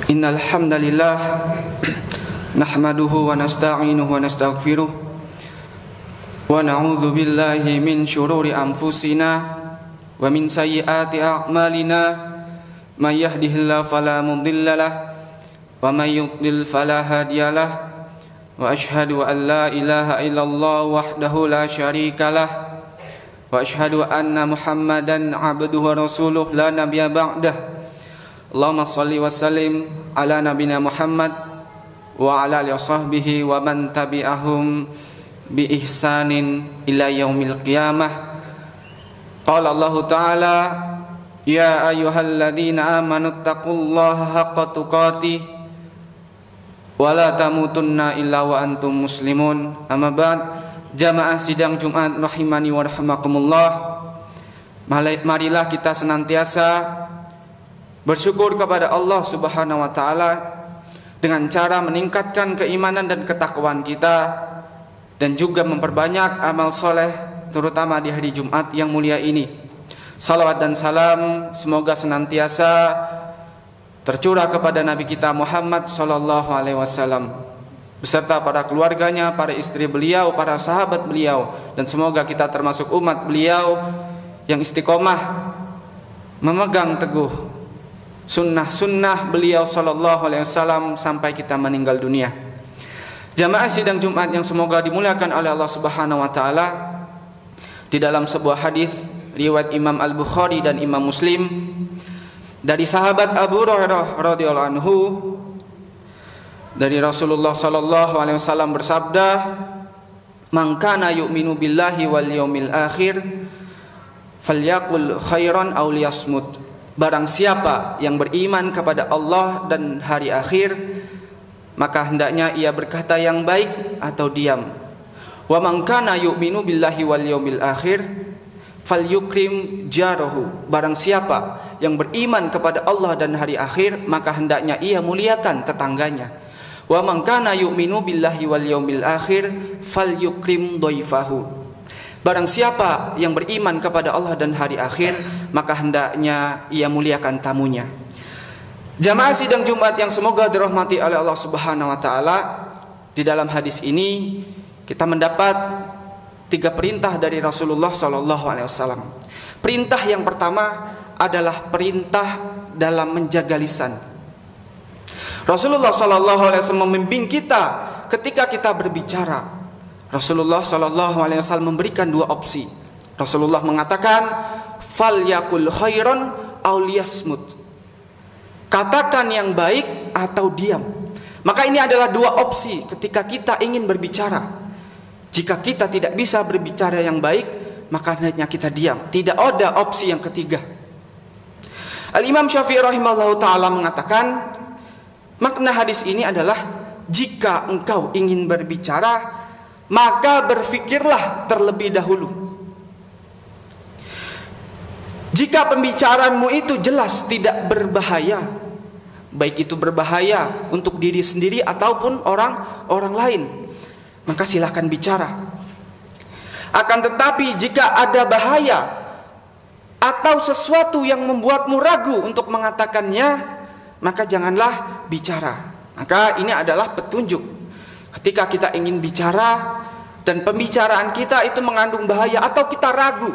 Innal hamdalillah nahmaduhu wa nasta'inuhu wa nastaghfiruh wa na'udzu billahi min syururi anfusina wa min sayyiati a'malina may yahdihillahu fala mudilla lahu wa may yudlil fala hadiya lahu wa asyhadu an la ilaha illallah wahdahu la syarika lahu wa asyhadu anna Muhammadan abduhu wa rasuluh la nabiyya ba'dah. Allahumma shalli wa sallim ala nabiyina Muhammad wa ala alihi washabbihi wa man tabi'ahum bi ihsanin ila yaumil qiyamah. Qala Allah Ta'ala, ya ayyuhalladzina amanu taqullaha haqqa tuqatih wa la tamutunna illa wa antum muslimun. Amma ba'd, jamaah sidang Jumat rahimani wa rahimakumullah. Marilah kita senantiasa bersyukur kepada Allah Subhanahu wa taala dengan cara meningkatkan keimanan dan ketakwaan kita dan juga memperbanyak amal soleh terutama di hari Jumat yang mulia ini. Salawat dan salam semoga senantiasa tercurah kepada Nabi kita Muhammad sallallahu alaihi wasallam beserta para keluarganya, para istri beliau, para sahabat beliau, dan semoga kita termasuk umat beliau yang istiqomah memegang teguh sunnah-sunnah beliau sallallahu alaihi wasallam sampai kita meninggal dunia. Jamaah sidang Jumat yang semoga dimuliakan oleh Allah Subhanahu wa taala, di dalam sebuah hadis riwayat Imam Al-Bukhari dan Imam Muslim dari sahabat Abu Hurairah radhiyallahu anhu, dari Rasulullah sallallahu alaihi wasallam bersabda, "Man kana yu'minu billahi wal yaumil akhir falyaqul khairan aw liyasmut." Barang siapa yang beriman kepada Allah dan hari akhir, maka hendaknya ia berkata yang baik atau diam. Wa man kana yu'minu billahi wal yaumil akhir falyukrim jarahu. Barang siapa yang beriman kepada Allah dan hari akhir, maka hendaknya ia muliakan tetangganya. Wa man kana yu'minu billahi wal yaumil akhir falyukrim dhaifahu. Barang siapa yang beriman kepada Allah dan hari akhir, maka hendaknya ia muliakan tamunya. Jamaah sidang Jumat yang semoga dirahmati oleh Allah Subhanahu wa taala, di dalam hadis ini kita mendapat 3 perintah dari Rasulullah sallallahu alaihi wasallam. Perintah yang pertama adalah perintah dalam menjaga lisan. Rasulullah sallallahu alaihi wasallam membimbing kita ketika kita berbicara. Rasulullah sallallahu alaihi wasallam memberikan 2 opsi. Rasulullah mengatakan, "Falyakul khairan aw liyasmut." Katakan yang baik atau diam. Maka ini adalah 2 opsi ketika kita ingin berbicara. Jika kita tidak bisa berbicara yang baik, maka hendaknya kita diam. Tidak ada opsi yang ketiga. Al-Imam Syafi'i rahimahullah ta'ala mengatakan, makna hadis ini adalah jika engkau ingin berbicara, maka berfikirlah terlebih dahulu. Jika pembicaraanmu itu jelas tidak berbahaya, baik itu berbahaya untuk diri sendiri ataupun orang lain, maka silakan bicara. Akan tetapi jika ada bahaya atau sesuatu yang membuatmu ragu untuk mengatakannya, maka janganlah bicara. Maka ini adalah petunjuk. Ketika kita ingin bicara dan pembicaraan kita itu mengandung bahaya atau kita ragu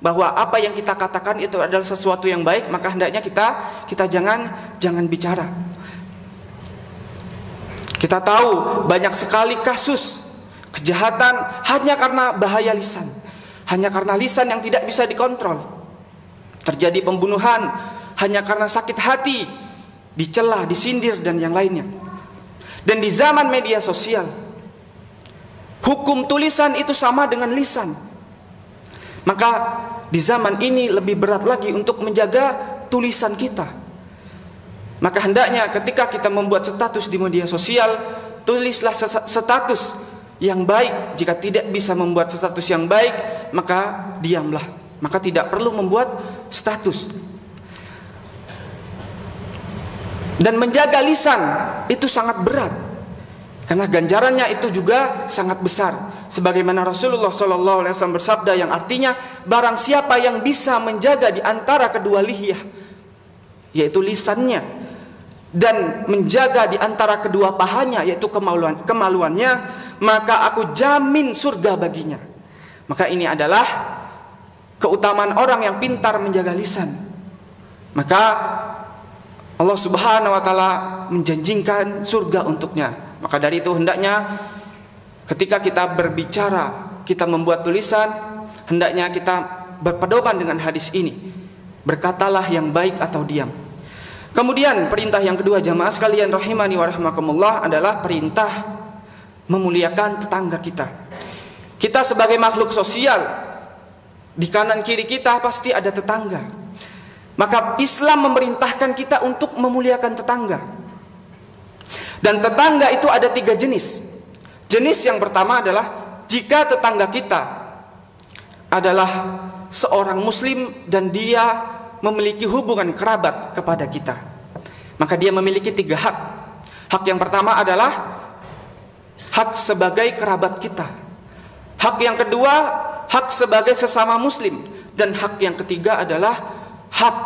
bahwa apa yang kita katakan itu adalah sesuatu yang baik, maka hendaknya kita jangan bicara. Kita tahu banyak sekali kasus kejahatan hanya karena bahaya lisan, hanya karena lisan yang tidak bisa dikontrol. Terjadi pembunuhan hanya karena sakit hati, dicela, disindir dan yang lainnya. Dan di zaman media sosial, hukum tulisan itu sama dengan lisan. Maka di zaman ini lebih berat lagi untuk menjaga tulisan kita. Maka hendaknya ketika kita membuat status di media sosial, tulislah status yang baik. Jika tidak bisa membuat status yang baik, maka diamlah. Maka tidak perlu membuat status. Dan menjaga lisan itu sangat berat, karena ganjarannya itu juga sangat besar. Sebagaimana Rasulullah SAW bersabda yang artinya, barang siapa yang bisa menjaga di antara kedua lihyah, yaitu lisannya, dan menjaga di antara kedua pahanya, yaitu kemaluannya, maka aku jamin surga baginya. Maka ini adalah keutamaan orang yang pintar menjaga lisan. Maka Allah Subhanahu wa taala menjanjikan surga untuknya. Maka dari itu hendaknya ketika kita berbicara, kita membuat tulisan, hendaknya kita berpedoman dengan hadis ini. Berkatalah yang baik atau diam. Kemudian perintah yang kedua, jamaah sekalian rahimani wa rahimakumullah, adalah perintah memuliakan tetangga kita. Kita sebagai makhluk sosial, di kanan kiri kita pasti ada tetangga. Maka Islam memerintahkan kita untuk memuliakan tetangga. Dan tetangga itu ada 3 jenis. Jenis yang pertama adalah jika tetangga kita adalah seorang muslim dan dia memiliki hubungan kerabat kepada kita, maka dia memiliki 3 hak. Hak yang pertama adalah hak sebagai kerabat kita. Hak yang kedua, hak sebagai sesama muslim. Dan hak yang ketiga adalah hak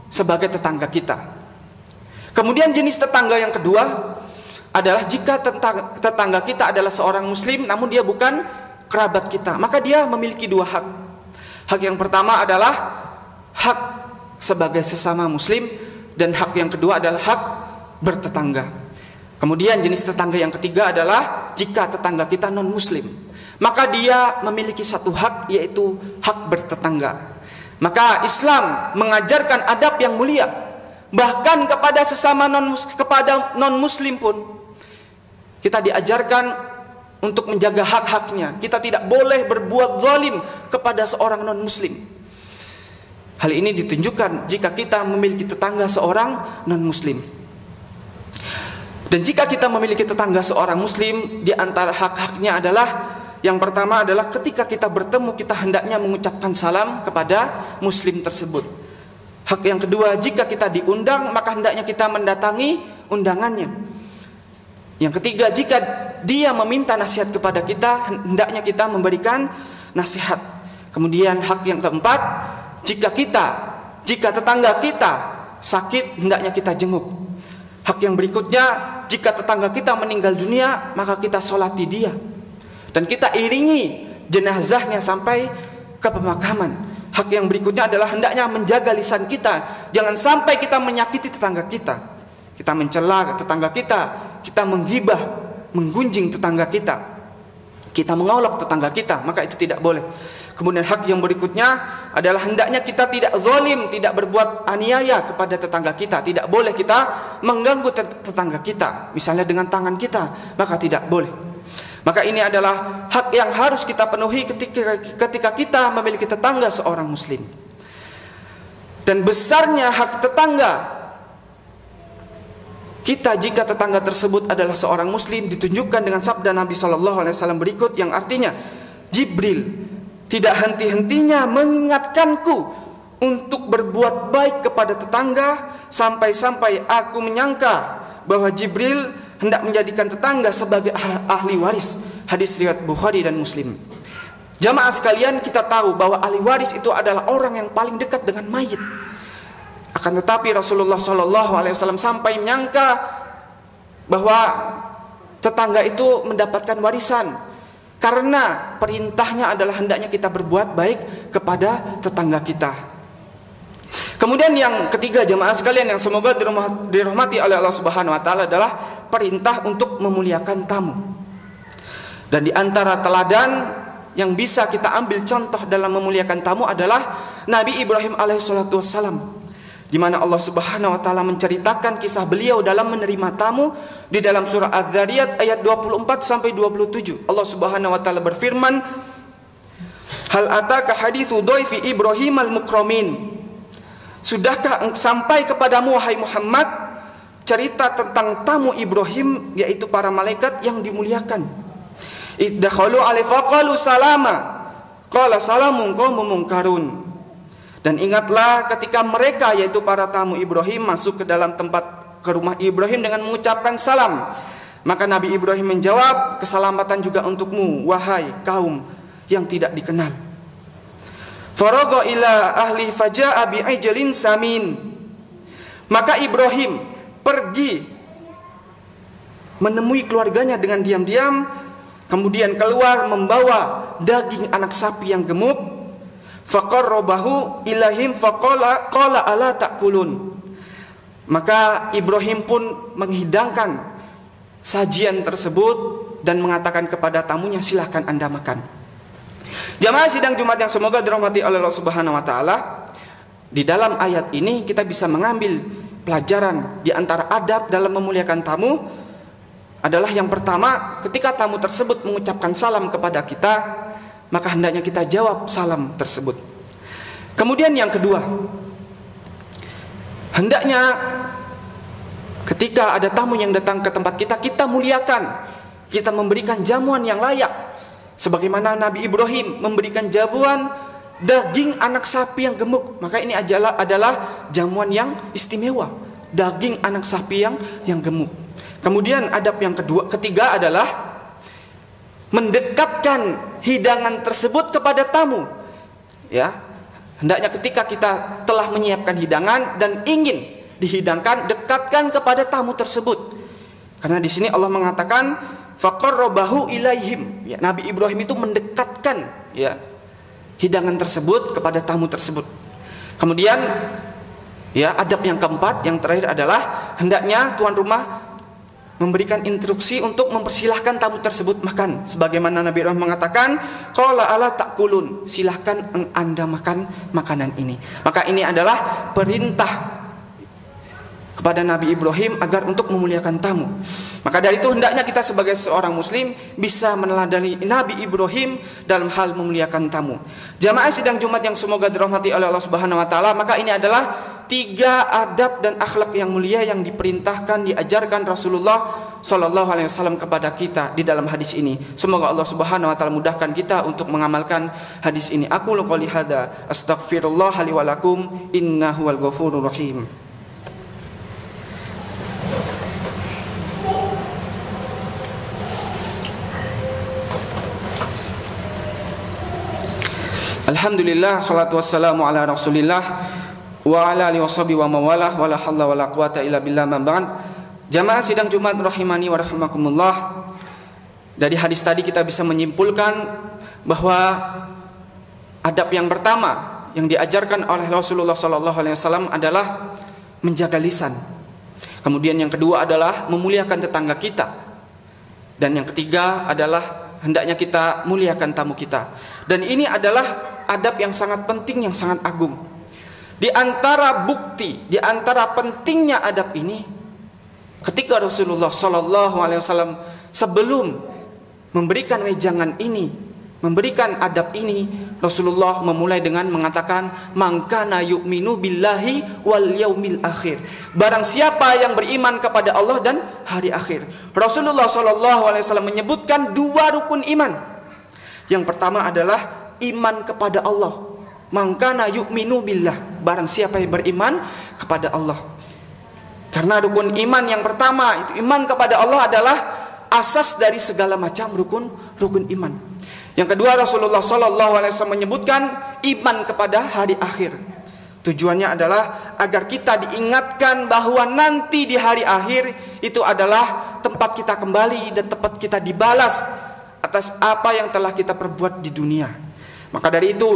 sebagai tetangga kita. Kemudian jenis tetangga yang kedua adalah jika tetangga kita adalah seorang muslim namun dia bukan kerabat kita, maka dia memiliki 2 hak. Hak yang pertama adalah hak sebagai sesama muslim, dan hak yang kedua adalah hak bertetangga. Kemudian jenis tetangga yang ketiga adalah jika tetangga kita non muslim, maka dia memiliki 1 hak, yaitu hak bertetangga. Maka Islam mengajarkan adab yang mulia, bahkan kepada sesama non muslim pun kita diajarkan untuk menjaga hak-haknya. Kita tidak boleh berbuat zalim kepada seorang non muslim. Hal ini ditunjukkan jika kita memiliki tetangga seorang non-muslim. Dan jika kita memiliki tetangga seorang muslim, di antara hak-haknya adalah yang pertama adalah ketika kita bertemu, kita hendaknya mengucapkan salam kepada muslim tersebut. Hak yang kedua, jika kita diundang, maka hendaknya kita mendatangi undangannya. Yang ketiga, jika dia meminta nasihat kepada kita, hendaknya kita memberikan nasihat. Kemudian hak yang keempat, jika tetangga kita sakit, hendaknya kita jenguk. Hak yang berikutnya, jika tetangga kita meninggal dunia, maka kita sholati dia dan kita iringi jenazahnya sampai ke pemakaman. Hak yang berikutnya adalah hendaknya menjaga lisan kita. Jangan sampai kita menyakiti tetangga kita. Kita mencela tetangga kita, kita menggibah, menggunjing tetangga kita, kita mengolok tetangga kita, maka itu tidak boleh. Kemudian hak yang berikutnya adalah hendaknya kita tidak zalim, tidak berbuat aniaya kepada tetangga kita. Tidak boleh kita mengganggu tetangga kita, misalnya dengan tangan kita, maka tidak boleh. Maka ini adalah hak yang harus kita penuhi ketika kita memiliki tetangga seorang muslim. Dan besarnya hak tetangga kita jika tetangga tersebut adalah seorang muslim ditunjukkan dengan sabda Nabi SAW berikut, yang artinya, Jibril tidak henti-hentinya mengingatkanku untuk berbuat baik kepada tetangga, sampai-sampai aku menyangka bahwa Jibril hendak menjadikan tetangga sebagai ahli waris. Hadis riwayat Bukhari dan Muslim. Jamaah sekalian, kita tahu bahwa ahli waris itu adalah orang yang paling dekat dengan mayit. Akan tetapi Rasulullah SAW sampai menyangka bahwa tetangga itu mendapatkan warisan, karena perintahnya adalah hendaknya kita berbuat baik kepada tetangga kita. Kemudian yang ketiga, jamaah sekalian yang semoga dirahmati oleh Allah Subhanahu wa taala, adalah perintah untuk memuliakan tamu. Dan di antara teladan yang bisa kita ambil contoh dalam memuliakan tamu adalah Nabi Ibrahim alaihissalatu wassalam, di mana Allah Subhanahu wa taala menceritakan kisah beliau dalam menerima tamu di dalam surah Az-Zariyat ayat 24 sampai 27. Allah Subhanahu wa taala berfirman, "Hal ataka haditsu dhaifi Ibrahim al-mukramin?" Sudahkah sampai kepadamu wahai Muhammad cerita tentang tamu Ibrahim, yaitu para malaikat yang dimuliakan? Iddakhalu alaihi faqalu salama qala salamun qaumun munkarun. Dan ingatlah ketika mereka, yaitu para tamu Ibrahim, masuk ke dalam ke rumah Ibrahim dengan mengucapkan salam. Maka Nabi Ibrahim menjawab, keselamatan juga untukmu wahai kaum yang tidak dikenal. Faragha ila ahli faja'a bi'ijlin samin. Maka Ibrahim pergi menemui keluarganya dengan diam-diam, kemudian keluar membawa daging anak sapi yang gemuk. Faqarrabahu ilaihim faqala ala ta'kulun. Maka Ibrahim pun menghidangkan sajian tersebut dan mengatakan kepada tamunya, silahkan Anda makan. Jamaah sidang Jumat yang semoga dirahmati oleh Allah Subhanahu wa taala, di dalam ayat ini kita bisa mengambil pelajaran di antara adab dalam memuliakan tamu adalah yang pertama, ketika tamu tersebut mengucapkan salam kepada kita, maka hendaknya kita jawab salam tersebut. Kemudian yang kedua, hendaknya ketika ada tamu yang datang ke tempat kita, kita muliakan, kita memberikan jamuan yang layak, sebagaimana Nabi Ibrahim memberikan jamuan daging anak sapi yang gemuk. Maka ini adalah jamuan yang istimewa, daging anak sapi yang gemuk. Kemudian adab yang ketiga adalah mendekatkan hidangan tersebut kepada tamu. Ya, hendaknya ketika kita telah menyiapkan hidangan dan ingin dihidangkan, dekatkan kepada tamu tersebut. Karena di sini Allah mengatakan faqarrabahu ilaihim. Ya, Nabi Ibrahim itu mendekatkan ya hidangan tersebut kepada tamu tersebut. Kemudian ya adab yang keempat, yang terakhir adalah hendaknya tuan rumah memberikan instruksi untuk mempersilahkan tamu tersebut makan, sebagaimana Nabi Ibrahim mengatakan qala ala ta'kulun, silahkan Anda makan makanan ini. Maka ini adalah perintah kepada Nabi Ibrahim agar untuk memuliakan tamu. Maka dari itu hendaknya kita sebagai seorang muslim bisa meneladani Nabi Ibrahim dalam hal memuliakan tamu. Jamaah sidang Jumat yang semoga dirahmati oleh Allah Subhanahu wa taala, maka ini adalah 3 adab dan akhlak yang mulia yang diperintahkan, diajarkan Rasulullah sallallahu alaihi wasallam kepada kita di dalam hadis ini. Semoga Allah Subhanahu wa taala mudahkan kita untuk mengamalkan hadis ini. Aku qouli hadza astaghfirullah li wa lakum innahu wal ghafurur rahim. Alhamdulillah, salatu wassalamu ala Rasulillah wa ala alihi washabihi wa mawalah wa la haula wa la quwata illa billah ma ba'd. Jamaah sidang Jumat rahimani wa rahimakumullah. Dari hadis tadi kita bisa menyimpulkan bahwa adab yang pertama yang diajarkan oleh Rasulullah sallallahu alaihi wasallam adalah menjaga lisan. Kemudian yang kedua adalah memuliakan tetangga kita. Dan yang ketiga adalah hendaknya kita muliakan tamu kita. Dan ini adalah adab yang sangat penting, yang sangat agung. Di antara bukti, di antara pentingnya adab ini, ketika Rasulullah sallallahu alaihi wasallam sebelum memberikan wejangan ini, memberikan adab ini, Rasulullah memulai dengan mengatakan man kana yu'minu billahi wal yaumil akhir. Barang siapa yang beriman kepada Allah dan hari akhir. Rasulullah sallallahu alaihi wasallam menyebutkan 2 rukun iman. Yang pertama adalah iman kepada Allah. Man kana yu'minu billah, barang siapa yang beriman kepada Allah. Karena rukun iman yang pertama itu iman kepada Allah adalah asas dari segala macam rukun iman. Yang kedua, Rasulullah sallallahu alaihi wasallam menyebutkan iman kepada hari akhir. Tujuannya adalah agar kita diingatkan bahwa nanti di hari akhir itu adalah tempat kita kembali dan tempat kita dibalas atas apa yang telah kita perbuat di dunia. Maka dari itu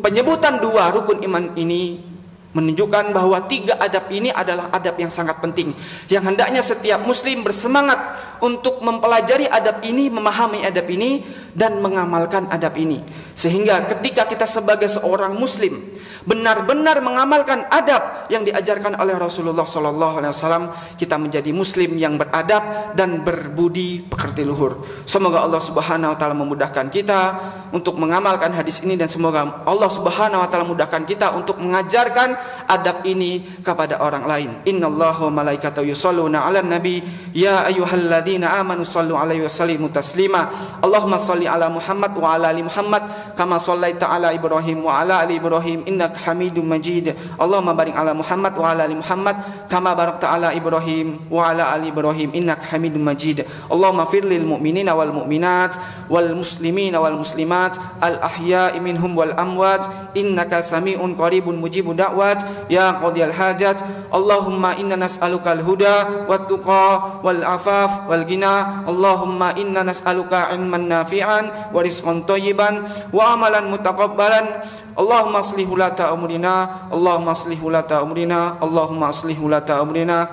penyebutan 2 rukun iman ini menunjukkan bahwa 3 adab ini adalah adab yang sangat penting, yang hendaknya setiap muslim bersemangat untuk mempelajari adab ini, memahami adab ini dan mengamalkan adab ini. Sehingga ketika kita sebagai seorang muslim benar-benar mengamalkan adab yang diajarkan oleh Rasulullah SAW, kita menjadi muslim yang beradab dan berbudi pekerti luhur. Semoga Allah Subhanahu wa taala memudahkan kita untuk mengamalkan hadis ini, dan semoga Allah Subhanahu wa taala mudahkan kita untuk mengajarkan adab ini kepada orang lain. Innallaha wa malaikatahu yusholluna 'alan nabi ya ayyuhalladzina amanu shallu 'alaihi wa sallimu taslima. Allahumma shalli 'ala Muhammad wa 'ala ali Muhammad kama shallaita 'ala Ibrahim wa 'ala ali Ibrahim innaka Hamidum Majid. Allahumma barik 'ala Muhammad wa 'ala ali Muhammad kama barakta 'ala Ibrahim wa 'ala ali Ibrahim innaka Hamidum Majid. Allahumma fir lil mu'minina wal mu'minat wal muslimina wal muslimat al ahya'i minhum wal amwat innaka sami'un qaribun mujibud da'wat ya qadiyal hajat. Allahumma inna nas'aluka al-huda wat-tuqa wal-afaf wal-ghina. Allahumma inna nas'aluka ilman nafi'an wa rizqan thayyiban wa amalan mutaqabbalan. Allahumma aslih ulata umrina, Allahumma aslih ulata umrina, Allahumma aslih ulata umrina.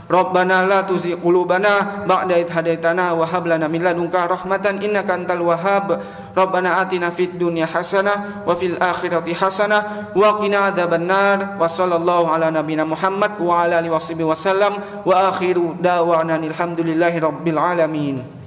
Rabbana la tuzigh qulubana ba'da idh hadaitana wa hab lana min ladunka rahmatan innaka antal wahhab. Rabbana atina fid dunya hasanah wa fil akhirati hasanah wa qina adzabannar. Wa sallallahu ala nabiyyina Muhammad wa ala alihi wasallam wa akhiru da'wana alhamdulillahi rabbil alamin.